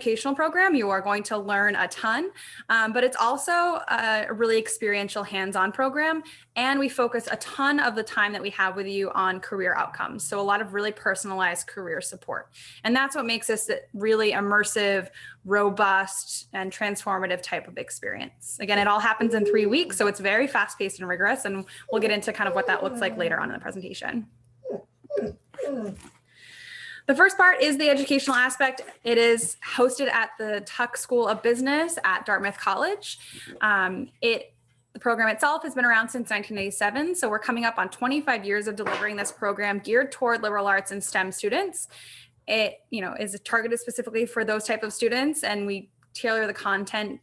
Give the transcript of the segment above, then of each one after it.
educational program, you are going to learn a ton, but it's also a really experiential hands-on program. And we focus a ton of the time that we have with you on career outcomes. So a lot of really personalized career support. And that's what makes this a really immersive, robust, and transformative type of experience. Again, it all happens in 3 weeks, so it's very fast-paced and rigorous. And we'll get into kind of what that looks like later on in the presentation. The first part is the educational aspect. It is hosted at the Tuck School of Business at Dartmouth College. The program itself has been around since 1987, so we're coming up on 25 years of delivering this program geared toward liberal arts and STEM students. It, is targeted specifically for those type of students, and we tailor the content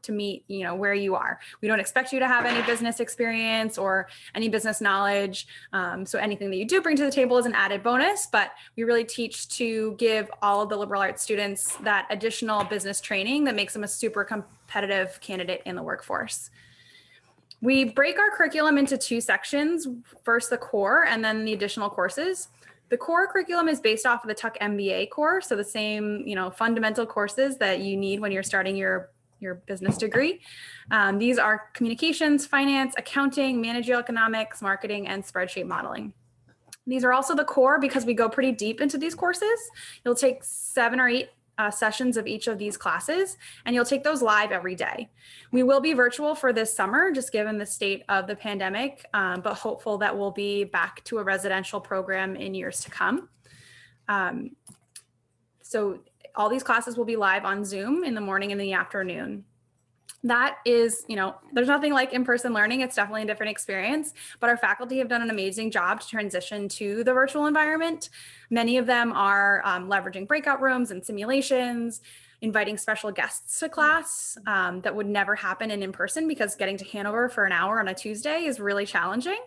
to meet, where you are. We don't expect you to have any business experience or any business knowledge. So anything that you do bring to the table is an added bonus, but we really teach to give all of the liberal arts students that additional business training that makes them a super competitive candidate in the workforce. We break our curriculum into 2 sections, first the core and then the additional courses. The core curriculum is based off of the Tuck MBA course, so the same, fundamental courses that you need when you're starting your business degree. These are communications, finance, accounting, managerial economics, marketing, and spreadsheet modeling. These are also the core because we go pretty deep into these courses. You'll take 7 or 8 sessions of each of these classes, and you'll take those live every day. We will be virtual for this summer, just given the state of the pandemic, but hopeful that we'll be back to a residential program in years to come. So all these classes will be live on Zoom in the morning and the afternoon. That is, there's nothing like in-person learning. It's definitely a different experience, but our faculty have done an amazing job to transition to the virtual environment. Many of them are leveraging breakout rooms and simulations, inviting special guests to class that would never happen in person because getting to Hanover for an hour on a Tuesday is really challenging.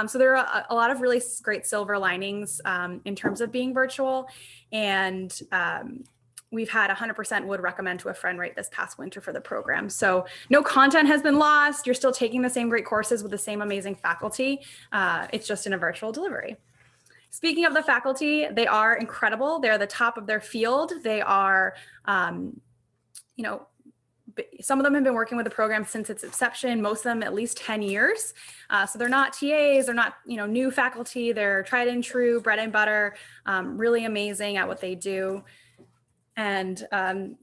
So there are a lot of really great silver linings in terms of being virtual. And we've had 100% would recommend to a friend right this past winter for the program. So no content has been lost. You're still taking the same great courses with the same amazing faculty. It's just in a virtual delivery. Speaking of the faculty, they are incredible. They're the top of their field. They are, some of them have been working with the program since its inception, most of them at least 10 years. So they're not TAs, they're not, new faculty. They're tried and true, bread and butter, really amazing at what they do. And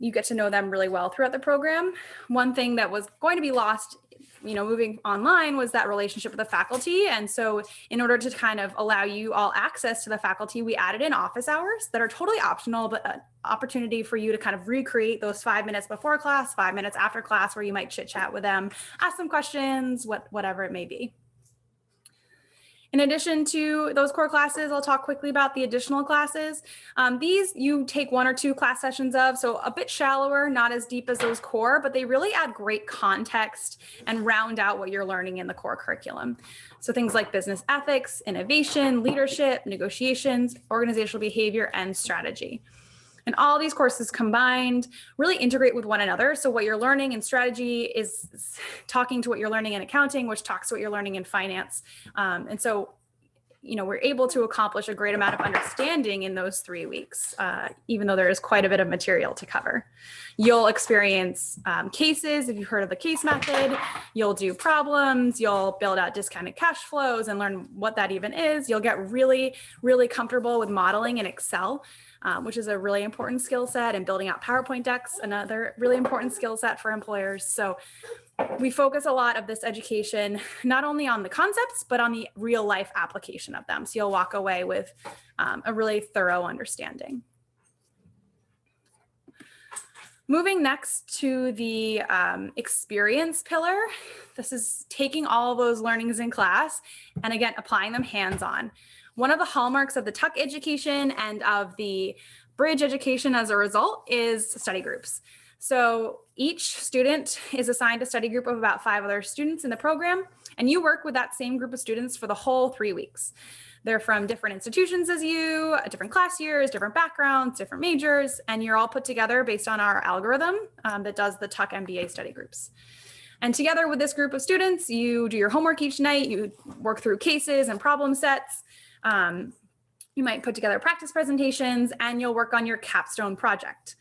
you get to know them really well throughout the program. One thing that was going to be lost, moving online was that relationship with the faculty. And so in order to kind of allow you all access to the faculty, we added in office hours that are totally optional, but an opportunity for you to kind of recreate those 5 minutes before class, 5 minutes after class, where you might chit chat with them, ask them questions, whatever it may be. In addition to those core classes, I'll talk quickly about the additional classes. These you take 1 or 2 class sessions of, so a bit shallower, not as deep as those core, but they really add great context and round out what you're learning in the core curriculum. So things like business ethics, innovation, leadership, negotiations, organizational behavior, and strategy. And all these courses combined really integrate with one another. So what you're learning in strategy is talking to what you're learning in accounting, which talks to what you're learning in finance. And so, we're able to accomplish a great amount of understanding in those 3 weeks, even though there is quite a bit of material to cover. You'll experience cases, if you've heard of the case method. You'll do problems, you'll build out discounted cash flows and learn what that even is. You'll get really, really comfortable with modeling in Excel, which is a really important skill set, and building out PowerPoint decks, another really important skill set for employers. So we focus a lot of this education, not only on the concepts, but on the real life application of them. So you'll walk away with a really thorough understanding. Moving next to the experience pillar. This is taking all of those learnings in class and again, applying them hands-on. One of the hallmarks of the Tuck education and of the Bridge education as a result is study groups. So each student is assigned a study group of about 5 other students in the program, and you work with that same group of students for the whole 3 weeks. They're from different institutions as you, different class years, different backgrounds, different majors, and you're all put together based on our algorithm that does the Tuck MBA study groups. And together with this group of students, you do your homework each night, you work through cases and problem sets. You might put together practice presentations, and you'll work on your capstone project.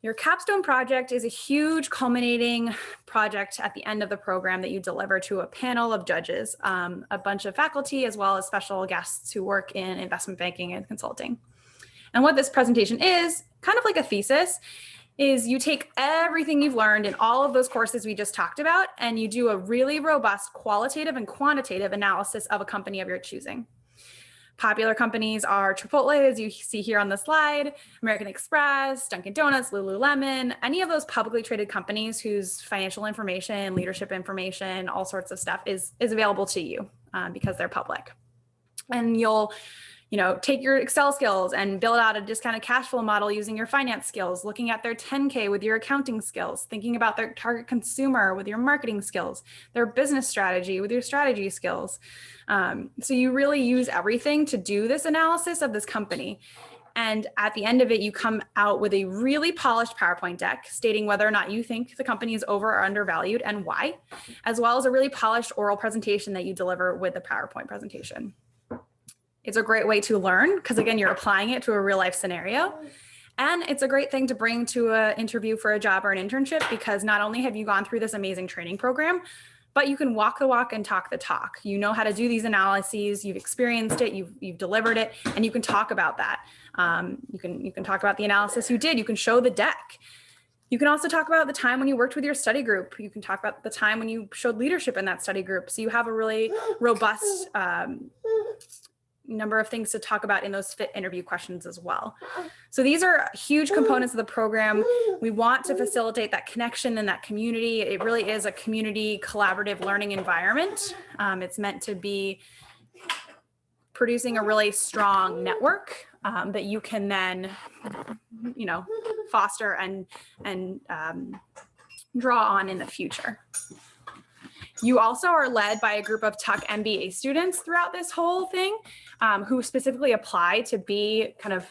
Your capstone project is a huge culminating project at the end of the program that you deliver to a panel of judges, a bunch of faculty, as well as special guests who work in investment banking and consulting. And what this presentation is, kind of like a thesis, is you take everything you've learned in all of those courses we just talked about, and you do a really robust qualitative and quantitative analysis of a company of your choosing. Popular companies are Chipotle, as you see here on the slide, American Express, Dunkin' Donuts, Lululemon, any of those publicly traded companies whose financial information, leadership information, all sorts of stuff is available to you because they're public. And you'll take your Excel skills and build out a discounted cash flow model using your finance skills, looking at their 10K with your accounting skills, thinking about their target consumer with your marketing skills, their business strategy with your strategy skills. So you really use everything to do this analysis of this company. And at the end of it, you come out with a really polished PowerPoint deck stating whether or not you think the company is over or undervalued and why, as well as a really polished oral presentation that you deliver with the PowerPoint presentation. It's a great way to learn because, again, you're applying it to a real life scenario. And it's a great thing to bring to an interview for a job or an internship because not only have you gone through this amazing training program, but you can walk the walk and talk the talk. You know how to do these analyses, you've experienced it, you've delivered it, and you can talk about that. You can talk about the analysis you did, you can show the deck. You can also talk about the time when you worked with your study group. You can talk about the time when you showed leadership in that study group. So you have a really robust number of things to talk about in those fit interview questions as well. So these are huge components of the program. We want to facilitate that connection and that community. It really is a community collaborative learning environment. It's meant to be producing a really strong network that you can then, foster and draw on in the future. You also are led by a group of Tuck MBA students throughout this whole thing who specifically apply to be kind of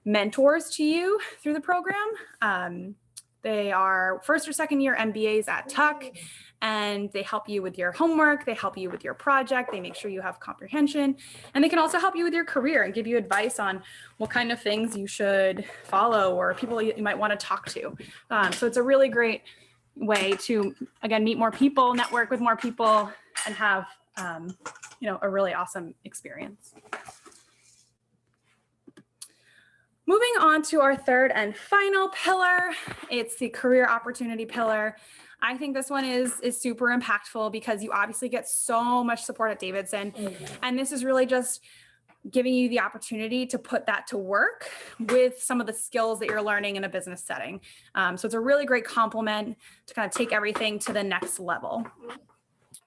mentors to you through the program. They are first or second year MBAs at Tuck, and they help you with your homework. They help you with your project. They make sure you have comprehension, and they can also help you with your career and give you advice on what kind of things you should follow or people you might want to talk to. So it's a really great way to, again, meet more people, network with more people, and have, a really awesome experience. Moving on to our third and final pillar, it's the career opportunity pillar. I think this one is super impactful because you obviously get so much support at Davidson. And this is really just giving you the opportunity to put that to work with some of the skills that you're learning in a business setting. So it's a really great complement to kind of take everything to the next level.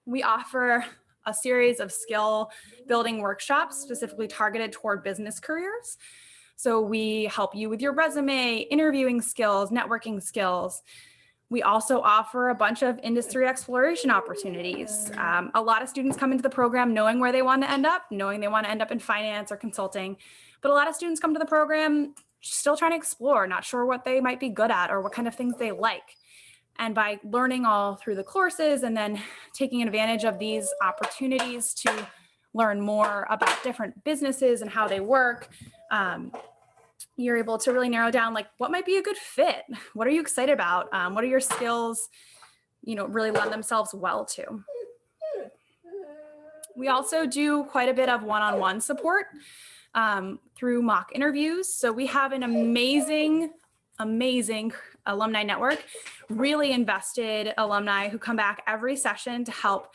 We offer a series of skill building workshops specifically targeted toward business careers. So we help you with your resume, interviewing skills, networking skills. We also offer a bunch of industry exploration opportunities. A lot of students come into the program knowing where they want to end up, knowing they want to end up in finance or consulting. But a lot of students come to the program still trying to explore, not sure what they might be good at or what kind of things they like. And by learning all through the courses and then taking advantage of these opportunities to learn more about different businesses and how they work, you're able to really narrow down like what might be a good fit. What are you excited about? What are your skills, really lend themselves well to? We also do quite a bit of one-on-one support through mock interviews. So we have an amazing alumni network, really invested alumni who come back every session to help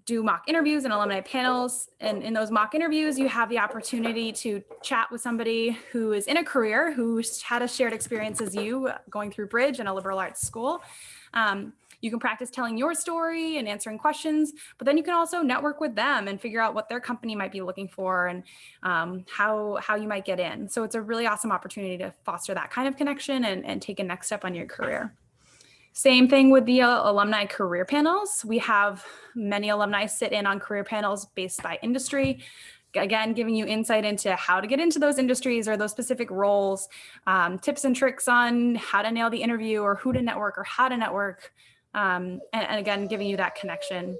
do mock interviews and alumni panels. And in those mock interviews, you have the opportunity to chat with somebody who is in a career, who's had a shared experience as you going through Bridge and a liberal arts school. You can practice telling your story and answering questions, but then you can also network with them and figure out what their company might be looking for and how you might get in. So it's a really awesome opportunity to foster that kind of connection and take a next step on your career. Same thing with the alumni career panels. We have many alumni sit in on career panels based by industry, again, giving you insight into how to get into those industries or those specific roles, tips and tricks on how to nail the interview or who to network or how to network, and again, giving you that connection.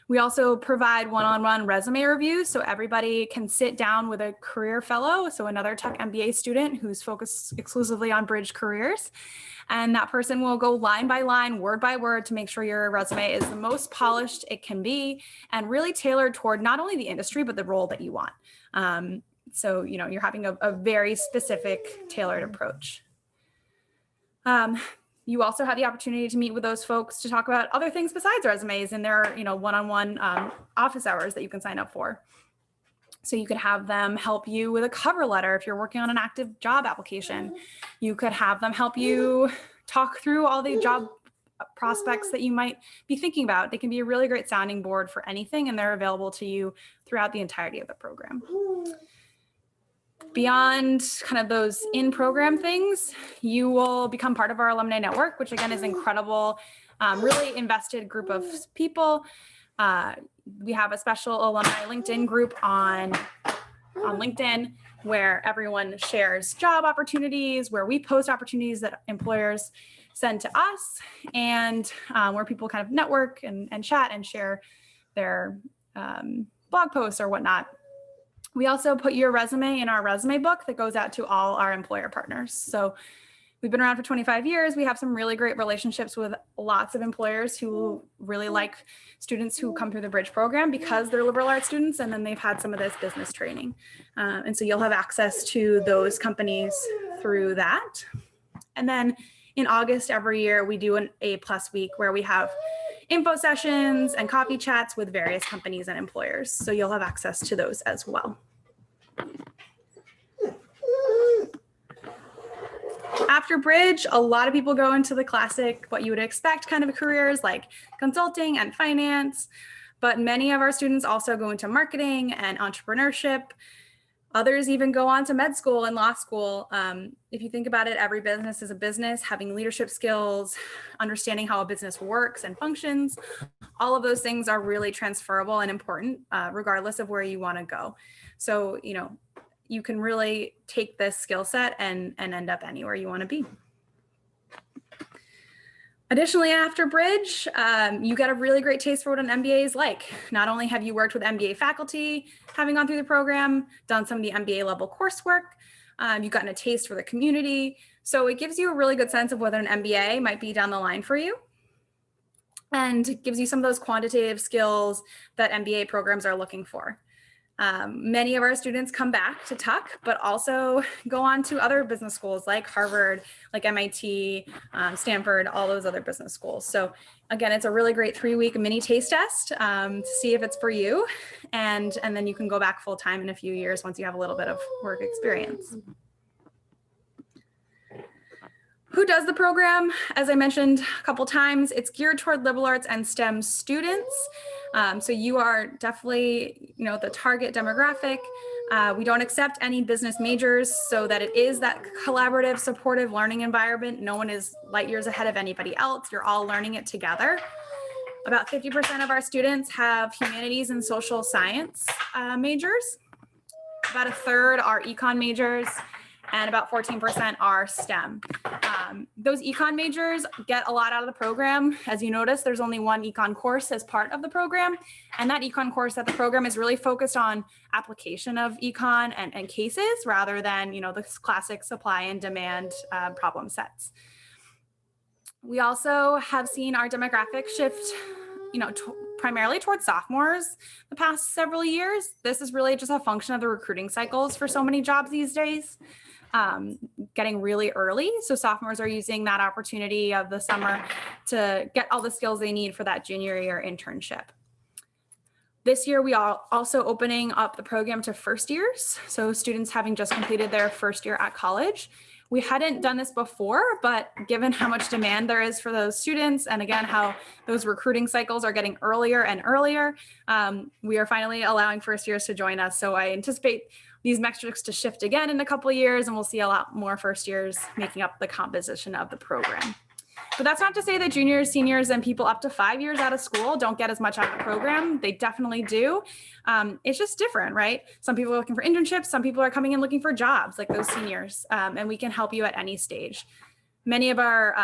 We also provide one-on-one resume reviews, so everybody can sit down with a career fellow, so another Tech MBA student who's focused exclusively on bridge careers. And that person will go line by line, word by word, to make sure your resume is the most polished it can be and really tailored toward not only the industry, but the role that you want. So, you're having a very specific, tailored approach. You also have the opportunity to meet with those folks to talk about other things besides resumes, and there are, one-on-one office hours that you can sign up for. So you could have them help you with a cover letter if you're working on an active job application. You could have them help you talk through all the job prospects that you might be thinking about. They can be a really great sounding board for anything, and they're available to you throughout the entirety of the program. Beyond kind of those in-program things, you will become part of our alumni network, which again is incredible, really invested group of people. We have a special alumni LinkedIn group on LinkedIn where everyone shares job opportunities, where we post opportunities that employers send to us, and where people kind of network and chat and share their blog posts or whatnot. We also put your resume in our resume book that goes out to all our employer partners. So we've been around for 25 years. We have some really great relationships with lots of employers who really like students who come through the Bridge program because they're liberal arts students, and then they've had some of this business training. And so you'll have access to those companies through that. And then in August every year, we do an A+ week where we have info sessions and coffee chats with various companies and employers. So you'll have access to those as well. After Bridge, a lot of people go into the classic, what you would expect kind of careers like consulting and finance, but many of our students also go into marketing and entrepreneurship. Others even go on to med school and law school. If you think about it, every business is a business. Having leadership skills, understanding how a business works and functions, all of those things are really transferable and important, regardless of where you want to go. So, you can really take this skill set and end up anywhere you want to be. Additionally, after Bridge, you get a really great taste for what an MBA is like. Not only have you worked with MBA faculty, having gone through the program, done some of the MBA level coursework, you've gotten a taste for the community. So it gives you a really good sense of whether an MBA might be down the line for you, and gives you some of those quantitative skills that MBA programs are looking for. Many of our students come back to Tuck, but also go on to other business schools like Harvard, like MIT, Stanford, all those other business schools. So again, it's a really great 3-week mini taste test to see if it's for you. And then you can go back full time in a few years once you have a little bit of work experience. Who does the program? As I mentioned a couple times, it's geared toward liberal arts and STEM students. So you are definitely, the target demographic. We don't accept any business majors, so that it is that collaborative, supportive learning environment. No one is light years ahead of anybody else. You're all learning it together. About 50% of our students have humanities and social science majors. About a third are econ majors, and about 14% are STEM. Those econ majors get a lot out of the program. As you notice, there's only one econ course as part of the program. And that econ course at the program is really focused on application of econ and cases rather than, the classic supply and demand problem sets. We also have seen our demographic shift, primarily towards sophomores the past several years. This is really just a function of the recruiting cycles for so many jobs these days. Getting really early. So sophomores are using that opportunity of the summer to get all the skills they need for that junior year internship. This year, we are also opening up the program to first years. So students having just completed their first year at college. We hadn't done this before, but given how much demand there is for those students, and again, how those recruiting cycles are getting earlier and earlier, we are finally allowing first years to join us. So I anticipate these metrics to shift again in a couple of years, and we'll see a lot more first years making up the composition of the program. But that's not to say that juniors, seniors, and people up to 5 years out of school don't get as much out of the program. They definitely do. It's just different, right? Some people are looking for internships. Some people are coming in looking for jobs like those seniors, and we can help you at any stage. Many of our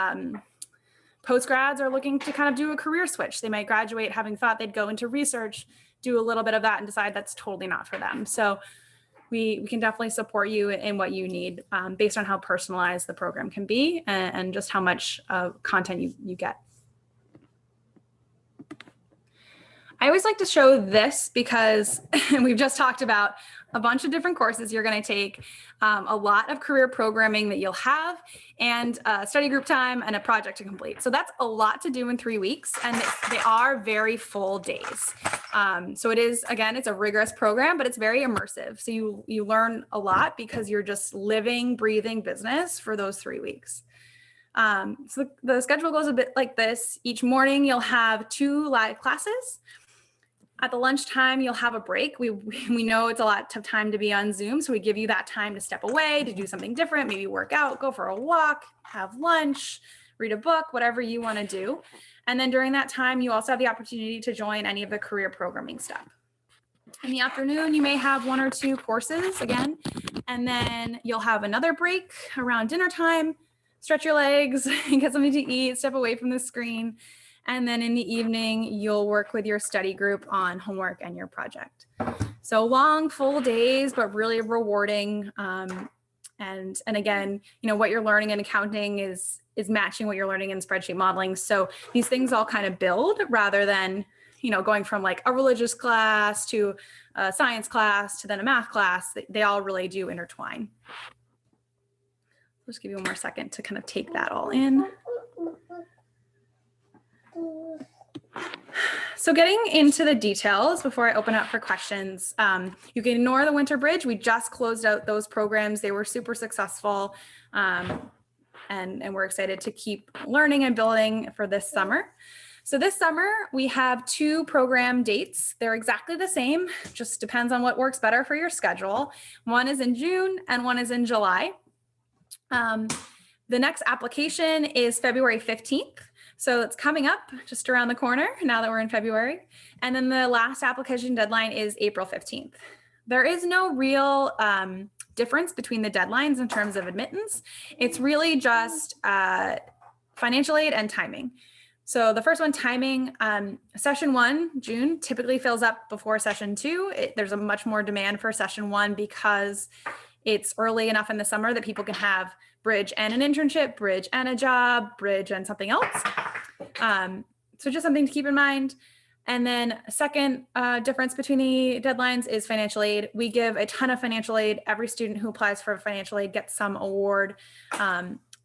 Postgrads are looking to kind of do a career switch. They might graduate having thought they'd go into research, do a little bit of that and decide that's totally not for them. So we can definitely support you in what you need based on how personalized the program can be and just how much content you get. I always like to show this because we've just talked about a bunch of different courses you're going to take, a lot of career programming that you'll have, and study group time and a project to complete. So that's a lot to do in 3 weeks, and they are very full days. So it is, again, it's a rigorous program, but it's very immersive. So you learn a because you're just living, breathing business for those 3 weeks. So the schedule goes a bit like this. Each morning you'll have 2 live classes. At the lunchtime, you'll have a break. We know it's a lot of time to be on Zoom, so we give you that time to step away, to do something different, maybe work out, go for a walk, have lunch, read a book, whatever you want to do. And then during that time, you also have the opportunity to join any of the career programming stuff. In the afternoon, you may have 1 or 2 courses again, and then you'll have another break around dinner time, stretch your legs, get something to eat, step away from the screen. And then in the evening, you'll work with your study group on homework and your project. So long, full days, but really rewarding. And again, what you're learning in accounting is matching what you're learning in spreadsheet modeling. So these things all kind of build rather than, going from like a religious class to a science class to then a math class. They all really do intertwine. I'll just give you one more second to kind of take that all in. So getting into the details before I open up for questions, you can ignore the winter bridge. We just closed out those programs. They were super successful, and we're excited to keep learning and building for this summer. So this summer we have 2 program dates. They're exactly the same, just depends on what works better for your schedule. One is in June and one is in July. The next application is February 15th. So it's coming up just around the corner now that we're in February. And then the last application deadline is April 15th. There is no real difference between the deadlines in terms of admittance. It's really just financial aid and timing. So the first one, timing, session 1, June, typically fills up before session 2. There's a much more demand for session 1 because it's early enough in the summer that people can have bridge and an internship, bridge and a job, bridge and something else. So just something to keep in mind. And then a second difference between the deadlines is financial aid. We give a ton of financial aid. Every student who applies for financial aid gets some award,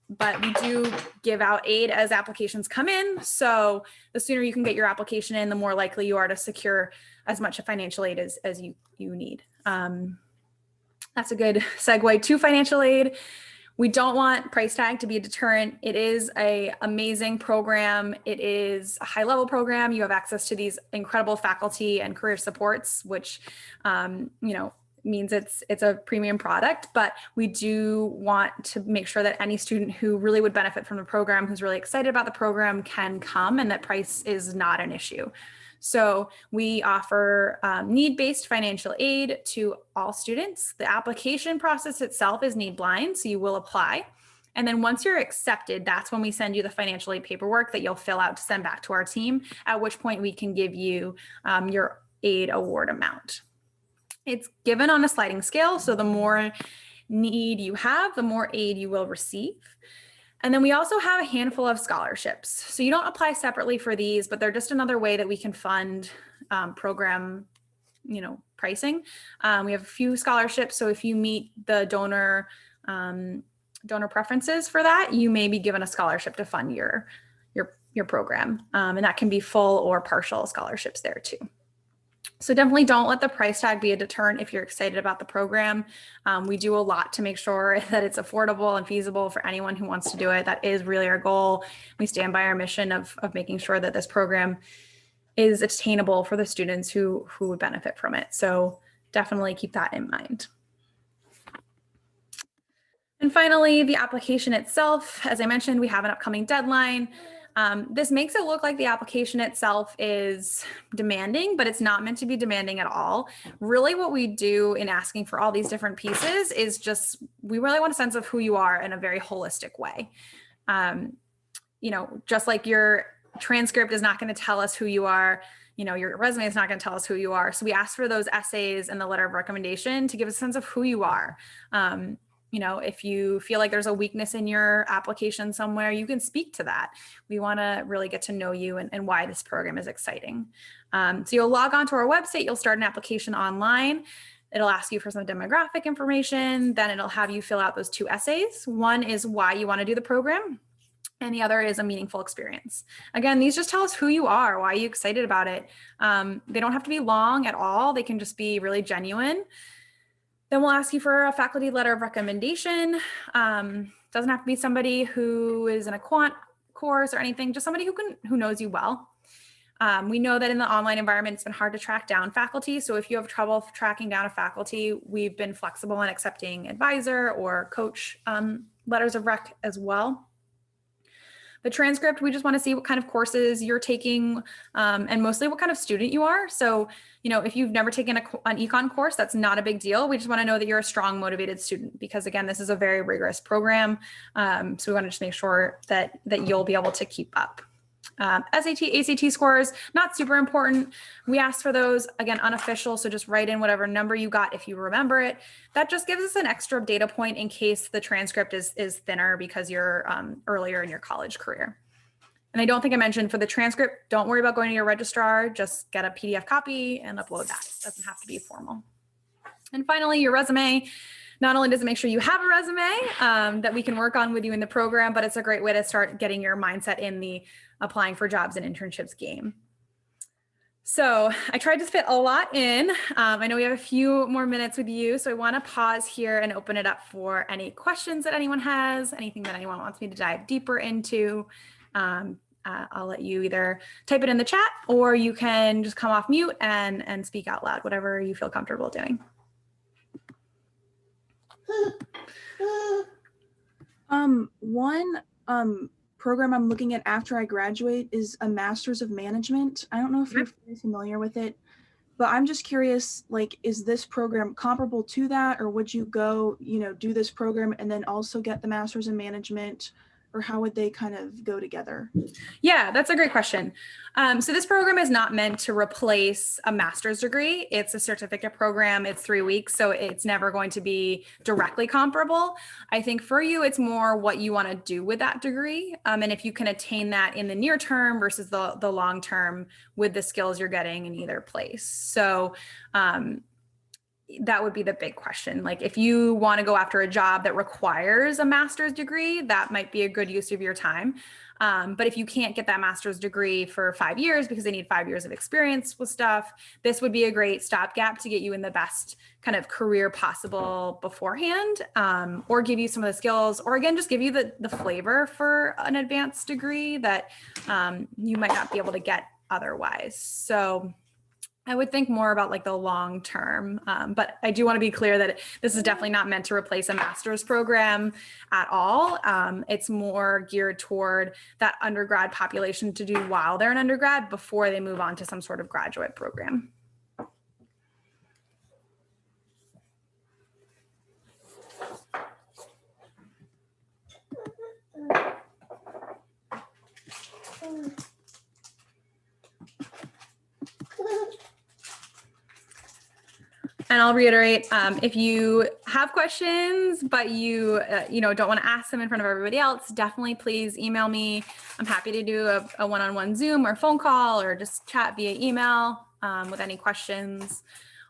but we do give out aid as applications come in. So the sooner you can get your application in, the more likely you are to secure as much financial aid as you need. That's a good segue to financial aid. We don't want price tag to be a deterrent. It is an amazing program. It is a high level program. You have access to these incredible faculty and career supports, which, means it's a premium product, but we do want to make sure that any student who really would benefit from the program, who's really excited about the program, can come, and that price is not an issue. So we offer need-based financial aid to all students. The application process itself is need blind, so you will apply. And then once you're accepted, that's when we send you the financial aid paperwork that you'll fill out to send back to our team, at which point we can give you your aid award amount. It's given on a sliding scale, so the more need you have, the more aid you will receive. And then we also have a handful of scholarships. So you don't apply separately for these, but they're just another way that we can fund program, pricing. We have a few scholarships. So if you meet the donor preferences for that, you may be given a scholarship to fund your program. And that can be full or partial scholarships there too. So definitely don't let the price tag be a deterrent if you're excited about the program. We do a lot to make sure that it's affordable and feasible for anyone who wants to do it. That is really our goal. We stand by our mission of making sure that this program is attainable for the students who would benefit from it. So definitely keep that in mind. And finally, the application itself. As I mentioned, we have an upcoming deadline. This makes it look like the application itself is demanding, but it's not meant to be demanding at all. Really what we do in asking for all these different pieces is just, we really want a sense of who you are in a very holistic way. just like your transcript is not going to tell us who you are, your resume is not going to tell us who you are. So we ask for those essays and the letter of recommendation to give a sense of who you are. If you feel like there's a weakness in your application somewhere, you can speak to that. We want to really get to know you and why this program is exciting. So you'll log on to our website, you'll start an application online. It'll ask you for some demographic information, then it'll have you fill out those 2 essays. One is why you want to do the program, and the other is a meaningful experience. Again, these just tell us who you are, why are you excited about it. They don't have to be long at all. They can just be really genuine. Then we'll ask you for a faculty letter of recommendation. Doesn't have to be somebody who is in a quant course or anything, just somebody who knows you well. We know that in the online environment, it's been hard to track down faculty. So if you have trouble tracking down a faculty, we've been flexible in accepting advisor or coach letters of rec as well. The transcript, we just want to see what kind of courses you're taking and mostly what kind of student you are. So, if you've never taken an econ course, that's not a big deal. We just want to know that you're a strong, motivated student because, again, this is a very rigorous program. So we want to just make sure that you'll be able to keep up. SAT, ACT scores, not super important. We ask for those, again, unofficial. So just write in whatever number you got if you remember it. That just gives us an extra data point in case the transcript is thinner because you're earlier in your college career. And I don't think I mentioned for the transcript, don't worry about going to your registrar, just get a PDF copy and upload that. It doesn't have to be formal. And finally, your resume. Not only does it make sure you have a resume that we can work on with you in the program, but it's a great way to start getting your mindset in the applying for jobs and internships game. So I tried to fit a lot in. I know we have a few more minutes with you, so I want to pause here and open it up for any questions that anyone has, anything that anyone wants me to dive deeper into. I'll let you either type it in the chat or you can just come off mute and speak out loud, whatever you feel comfortable doing. One program I'm looking at after I graduate is a Master's of Management. I don't know if you're familiar with it, but I'm just curious, like, is this program comparable to that, or would you go, do this program and then also get the Master's in Management, or how would they kind of go together? Yeah, that's a great question. So this program is not meant to replace a master's degree. It's a certificate program. It's 3 weeks, so it's never going to be directly comparable. I think for you, it's more what you want to do with that degree. And if you can attain that in the near term versus the long term with the skills you're getting in either place. So that would be the big question. Like if you want to go after a job that requires a master's degree, that might be a good use of your time. But if you can't get that master's degree for 5 years because they need 5 years of experience with stuff, this would be a great stopgap to get you in the best kind of career possible beforehand, or give you some of the skills, or again, just give you the flavor for an advanced degree that you might not be able to get otherwise. So I would think more about like the long term, but I do want to be clear that this is definitely not meant to replace a master's program at all. It's more geared toward that undergrad population to do while they're an undergrad before they move on to some sort of graduate program. And I'll reiterate, if you have questions, but you don't want to ask them in front of everybody else, definitely please email me. I'm happy to do a one-on-one Zoom or phone call or just chat via email with any questions.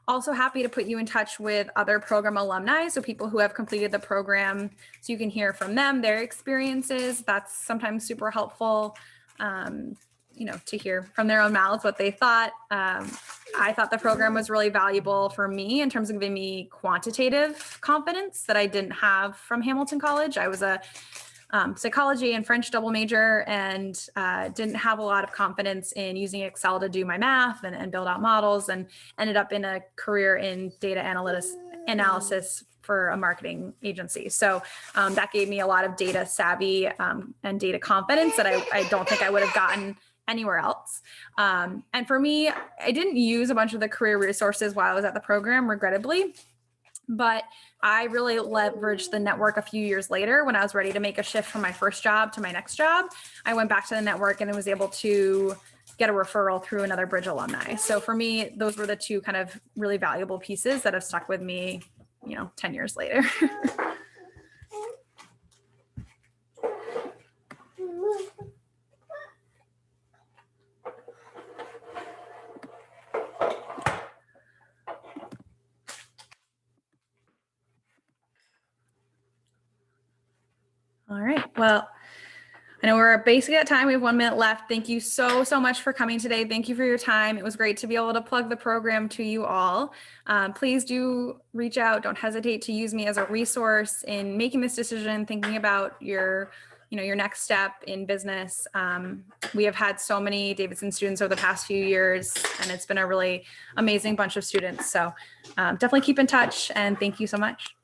Also happy to put you in touch with other program alumni, so people who have completed the program, so you can hear from them, their experiences. That's sometimes super helpful. To hear from their own mouths what they thought. I thought the program was really valuable for me in terms of giving me quantitative confidence that I didn't have from Hamilton College. I was a psychology and French double major and didn't have a lot of confidence in using Excel to do my math and build out models, and ended up in a career in data analysis for a marketing agency. So that gave me a lot of data savvy and data confidence that I don't think I would have gotten anywhere else. And for me, I didn't use a bunch of the career resources while I was at the program, regrettably. But I really leveraged the network a few years later when I was ready to make a shift from my first job to my next job. I went back to the network and was able to get a referral through another Bridge alumni. So for me, those were the two kind of really valuable pieces that have stuck with me, 10 years later. All right. Well, I know we're basically at time. We have 1 minute left. Thank you so much for coming today. Thank you for your time. It was great to be able to plug the program to you all. Please do reach out. Don't hesitate to use me as a resource in making this decision, thinking about your next step in business. We have had so many Davidson students over the past few years, and it's been a really amazing bunch of students. So definitely keep in touch, and thank you so much.